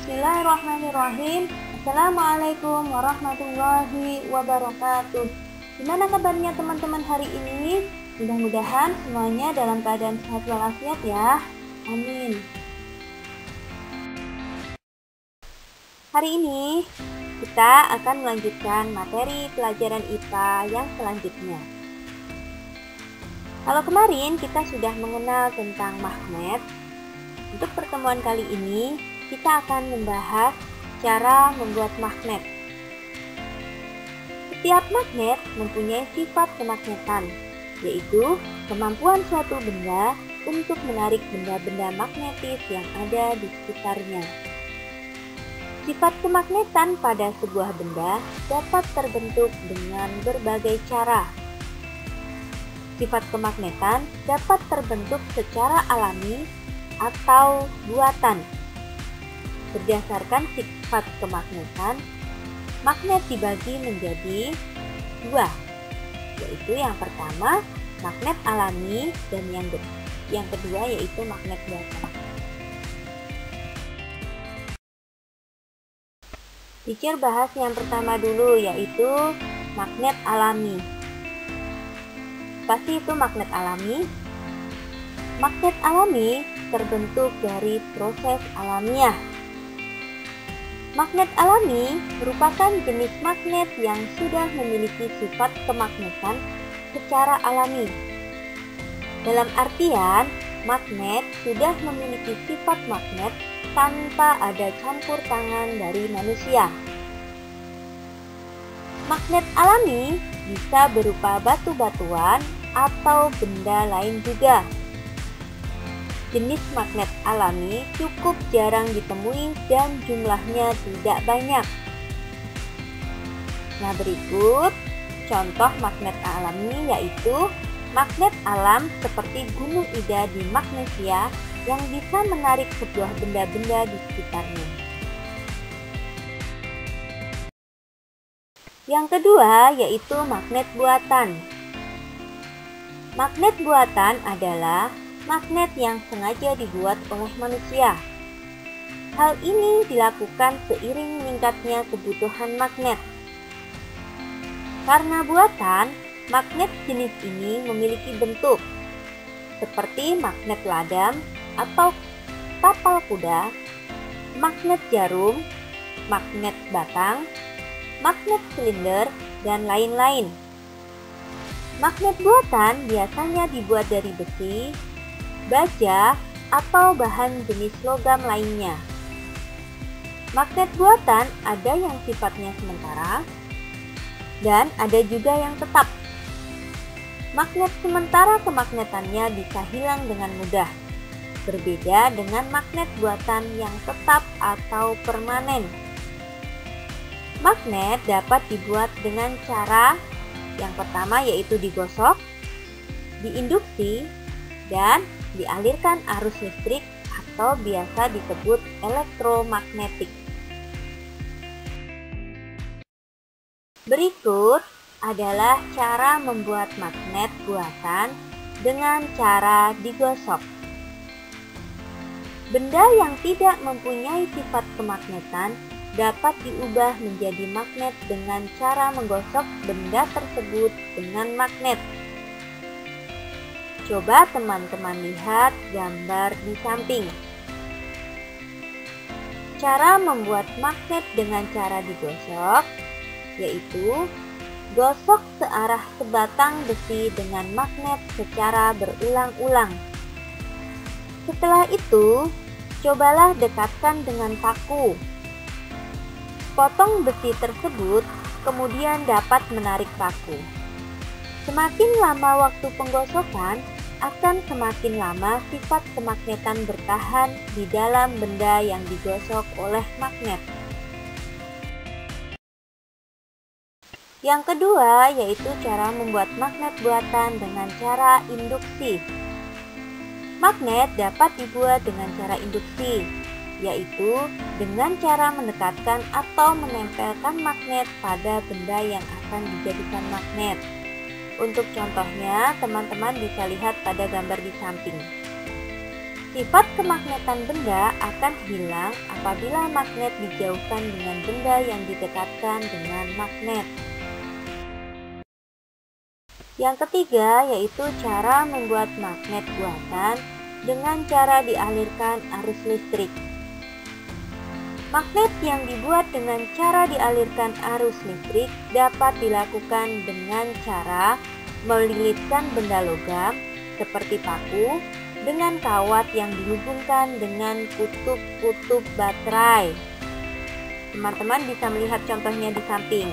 Bismillahirrahmanirrahim. Assalamualaikum warahmatullahi wabarakatuh. Gimana kabarnya teman-teman hari ini? Mudah-mudahan semuanya dalam keadaan sehat walafiat ya. Amin. Hari ini kita akan melanjutkan materi pelajaran IPA yang selanjutnya. Kalau kemarin kita sudah mengenal tentang magnet, untuk pertemuan kali ini kita akan membahas cara membuat magnet. Setiap magnet mempunyai sifat kemagnetan, yaitu kemampuan suatu benda untuk menarik benda-benda magnetis yang ada di sekitarnya. Sifat kemagnetan pada sebuah benda dapat terbentuk dengan berbagai cara. Sifat kemagnetan dapat terbentuk secara alami atau buatan. Berdasarkan sifat kemagnetan, magnet dibagi menjadi dua, yaitu yang pertama magnet alami dan yang kedua yaitu magnet buatan. Teacher bahas yang pertama dulu, yaitu magnet alami. Apa sih itu magnet alami? Magnet alami terbentuk dari proses alamiah. Magnet alami merupakan jenis magnet yang sudah memiliki sifat kemagnetan secara alami. Dalam artian, magnet sudah memiliki sifat magnet tanpa ada campur tangan dari manusia. Magnet alami bisa berupa batu-batuan atau benda lain juga. Jenis magnet alami cukup jarang ditemui dan jumlahnya tidak banyak. Nah, berikut contoh magnet alami yaitu magnet alam seperti Gunung Ida di Magnesia yang bisa menarik sebuah benda-benda di sekitarnya. Yang kedua yaitu magnet buatan. Magnet buatan adalah magnet yang sengaja dibuat oleh manusia. Hal ini dilakukan seiring meningkatnya kebutuhan magnet. Karena buatan, magnet jenis ini memiliki bentuk seperti magnet ladam atau tapal kuda, magnet jarum, magnet batang, magnet silinder, dan lain-lain. Magnet buatan biasanya dibuat dari besi, baja, atau bahan jenis logam lainnya. Magnet buatan ada yang sifatnya sementara dan ada juga yang tetap. Magnet sementara kemagnetannya bisa hilang dengan mudah, berbeda dengan magnet buatan yang tetap atau permanen. Magnet dapat dibuat dengan cara yang pertama yaitu digosok, diinduksi, dan dialirkan arus listrik atau biasa disebut elektromagnetik. Berikut adalah cara membuat magnet buatan dengan cara digosok. Benda yang tidak mempunyai sifat kemagnetan dapat diubah menjadi magnet dengan cara menggosok benda tersebut dengan magnet. Coba teman-teman lihat gambar di samping. Cara membuat magnet dengan cara digosok, yaitu gosok searah sebatang besi dengan magnet secara berulang-ulang. Setelah itu, cobalah dekatkan dengan paku. Potong besi tersebut, kemudian dapat menarik paku. Semakin lama waktu penggosokan, akan semakin lama sifat kemagnetan bertahan di dalam benda yang digosok oleh magnet. Yang kedua yaitu cara membuat magnet buatan dengan cara induksi. Magnet dapat dibuat dengan cara induksi, yaitu dengan cara mendekatkan atau menempelkan magnet pada benda yang akan dijadikan magnet. Untuk contohnya, teman-teman bisa lihat pada gambar di samping. Sifat kemagnetan benda akan hilang apabila magnet dijauhkan dengan benda yang didekatkan dengan magnet. Yang ketiga yaitu cara membuat magnet buatan dengan cara dialirkan arus listrik. Magnet yang dibuat dengan cara dialirkan arus listrik dapat dilakukan dengan cara melilitkan benda logam seperti paku dengan kawat yang dihubungkan dengan kutub-kutub baterai. Teman-teman bisa melihat contohnya di samping.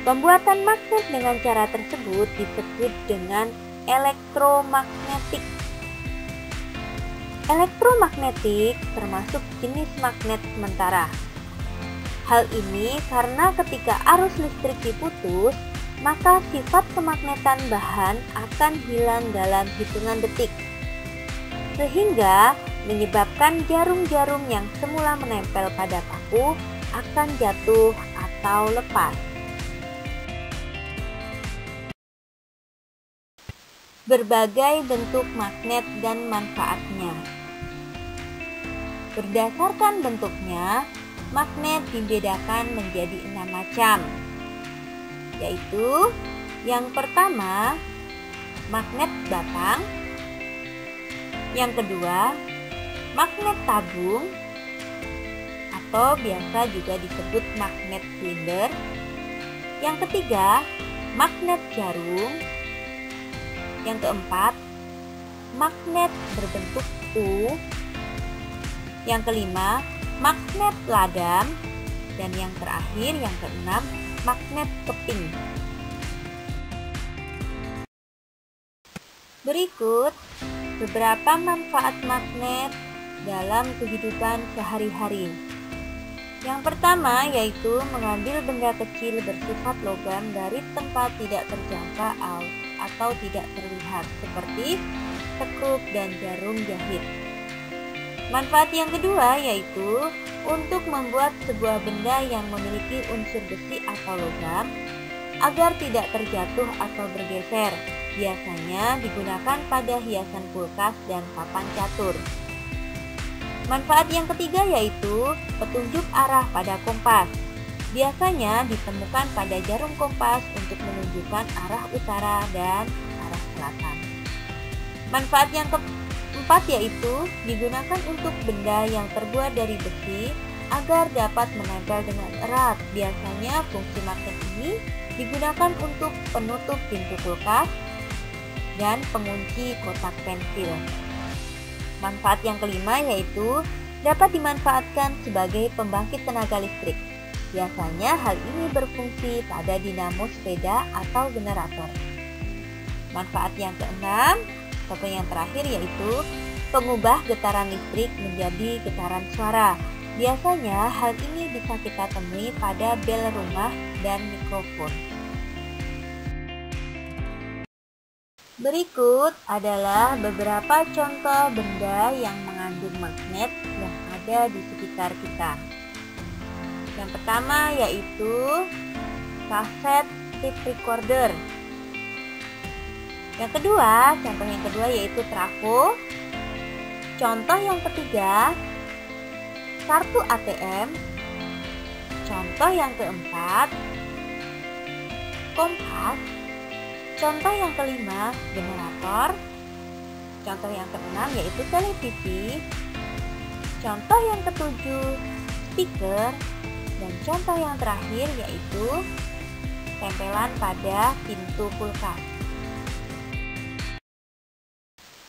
Pembuatan magnet dengan cara tersebut disebut dengan elektromagnetik. Elektromagnetik termasuk jenis magnet sementara. Hal ini karena ketika arus listrik diputus, maka sifat kemagnetan bahan akan hilang dalam hitungan detik, sehingga menyebabkan jarum-jarum yang semula menempel pada paku akan jatuh atau lepas. Berbagai bentuk magnet dan manfaatnya. Berdasarkan bentuknya, magnet dibedakan menjadi 6 macam, yaitu yang pertama, magnet batang. Yang kedua, magnet tabung atau biasa juga disebut magnet silinder. Yang ketiga, magnet jarum. Yang keempat, magnet berbentuk U. Yang kelima, magnet ladam. Dan yang terakhir, yang keenam, magnet keping. Berikut beberapa manfaat magnet dalam kehidupan sehari-hari. Yang pertama yaitu mengambil benda kecil bersifat logam dari tempat tidak terjangkau atau tidak terlihat seperti sekrup dan jarum jahit. Manfaat yang kedua yaitu untuk membuat sebuah benda yang memiliki unsur besi atau logam agar tidak terjatuh atau bergeser. Biasanya digunakan pada hiasan kulkas dan papan catur. Manfaat yang ketiga yaitu petunjuk arah pada kompas. Biasanya ditemukan pada jarum kompas untuk menunjukkan arah utara dan arah selatan. Manfaat yang keempat yaitu digunakan untuk benda yang terbuat dari besi agar dapat menempel dengan erat. Biasanya fungsi magnet ini digunakan untuk penutup pintu kulkas dan pengunci kotak pensil. Manfaat yang kelima yaitu dapat dimanfaatkan sebagai pembangkit tenaga listrik. Biasanya hal ini berfungsi pada dinamo sepeda atau generator. Manfaat yang keenam atau yang terakhir yaitu pengubah getaran listrik menjadi getaran suara. Biasanya hal ini bisa kita temui pada bel rumah dan mikrofon. Berikut adalah beberapa contoh benda yang mengandung magnet yang ada di sekitar kita. Yang pertama yaitu kaset tape recorder. Yang kedua, contoh yang kedua yaitu trafo. Contoh yang ketiga, kartu ATM. Contoh yang keempat, kompas. Contoh yang kelima, generator. Contoh yang keenam yaitu televisi. Contoh yang ketujuh, speaker. Dan contoh yang terakhir yaitu tempelan pada pintu kulkas.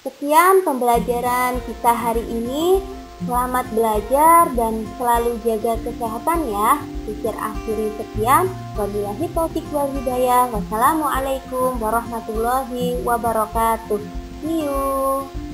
Sekian pembelajaran kita hari ini. Selamat belajar dan selalu jaga kesehatan ya. Teacher akhiri sekian. Wabillahi taufiq wal hidayah. Wassalamualaikum warahmatullahi wabarakatuh. See you.